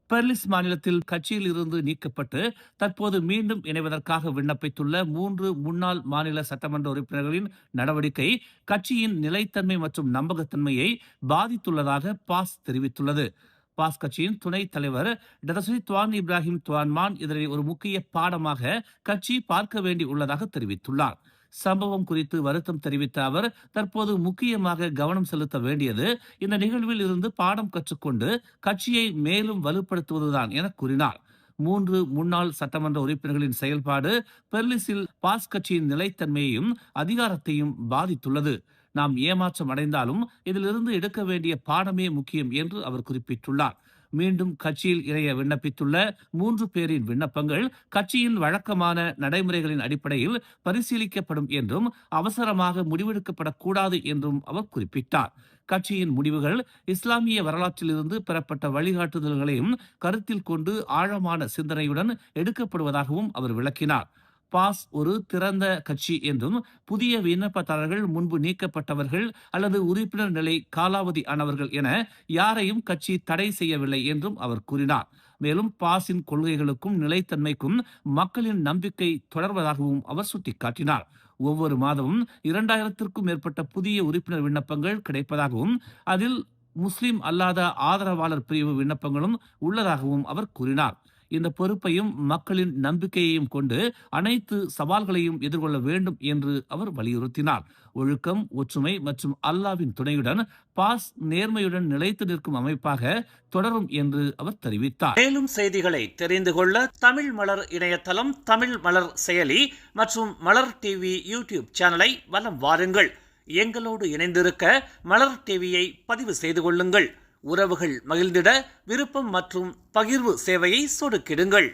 Perlis மாநிலத்தில் கட்சியில் இருந்து நீக்கப்பட்டு தற்போது மீண்டும் இணைவதற்காக விண்ணப்பித்துள்ள 3 முன்னாள் மாநில சட்டமன்ற உறுப்பினர்களின் நடவடிக்கை கட்சியின் நிலைத்தன்மை மற்றும் நம்பகத்தன்மையை பாதித்துள்ளதாக பாஸ் தெரிவித்துள்ளது. பாஸ் கட்சியின் துணைத் தலைவர் டதஸ்ரீ துவான் இப்ராஹிம் துவான்மான் இதனை ஒரு முக்கிய பாடமாக கட்சி பார்க்க வேண்டி உள்ளதாக தெரிவித்துள்ளார். சம்பவம் குறித்து வருத்தம் தெரிவித்த அவர், தற்போது முக்கியமாக கவனம் செலுத்த வேண்டியது இந்த நிகழ்வில் இருந்து பாடம் கற்றுக்கொண்டு கட்சியை மேலும் வலுப்படுத்துவதுதான் என கூறினார். 3 முன்னாள் சட்டமன்ற உறுப்பினர்களின் செயல்பாடு பெர்லிஸில் பாஸ் கட்சியின் நிலைத்தன்மையையும் அதிகாரத்தையும் பாதித்துள்ளது. நாம் ஏமாற்றம் அடைந்தாலும் இதிலிருந்து எடுக்க வேண்டிய பாடமே முக்கியம் என்று அவர் குறிப்பிட்டுள்ளார். மீண்டும் கட்சியில் இணைய விண்ணப்பித்துள்ள 3 பேரின் விண்ணப்பங்கள் கட்சியின் வழக்கமான நடைமுறைகளின் அடிப்படையில் பரிசீலிக்கப்படும் என்றும் அவசரமாக முடிவெடுக்கப்படக்கூடாது என்றும் அவர் குறிப்பிட்டார். கட்சியின் முடிவுகள் இஸ்லாமிய வரலாற்றிலிருந்து பெறப்பட்ட வழிகாட்டுதல்களையும் கருத்தில் கொண்டு ஆழமான சிந்தனையுடன் எடுக்கப்படுவதாகவும் அவர் விளக்கினார். பாஸ் ஒரு திறந்த கட்சி என்றும் புதிய விண்ணப்பதாரர்கள் முன்பு நீக்கப்பட்டவர்கள் அல்லது உறுப்பினர் நிலை காலாவதி ஆனவர்கள் என யாரையும் கட்சி தடை செய்யவில்லை என்றும் அவர் கூறினார். மேலும் பாஸின் கொள்கைகளுக்கும் நிலைத்தன்மைக்கும் மக்களின் நம்பிக்கை தொடர்வதாகவும் அவர் சுட்டிக்காட்டினார். ஒவ்வொரு மாதமும் 2000க்கும் மேற்பட்ட புதிய உறுப்பினர் விண்ணப்பங்கள் கிடைப்பதாகவும் அதில் முஸ்லிம் அல்லாத ஆதரவாளர் பிரிவு விண்ணப்பங்களும் உள்ளதாகவும் அவர் கூறினார். இந்த பொறுப்பையும் மக்களின் நம்பிக்கையையும் கொண்டு அனைத்து சவால்களையும் எதிர்கொள்ள வேண்டும் என்று அவர் வலியுறுத்தினார். ஒழுக்கம், ஒற்றுமை மற்றும் அல்லாவின் துணையுடன் பாஸ் நேர்மையுடன் நிலைத்து நிற்கும் அமைப்பாக தொடரும் என்று அவர் தெரிவித்தார். மேலும் செய்திகளை தெரிந்து கொள்ள தமிழ் மலர் இணையதளம், தமிழ் மலர் செயலி மற்றும் மலர் டிவி யூடியூப் சேனலை வலம் வாருங்கள். எங்களோடு இணைந்திருக்க மலர் டிவியை பதிவு செய்து கொள்ளுங்கள். உறவுகள் மகிழ்ந்திட விருப்பம் மற்றும் பகிர்வு சேவையை சொடுக்கிடுங்கள்.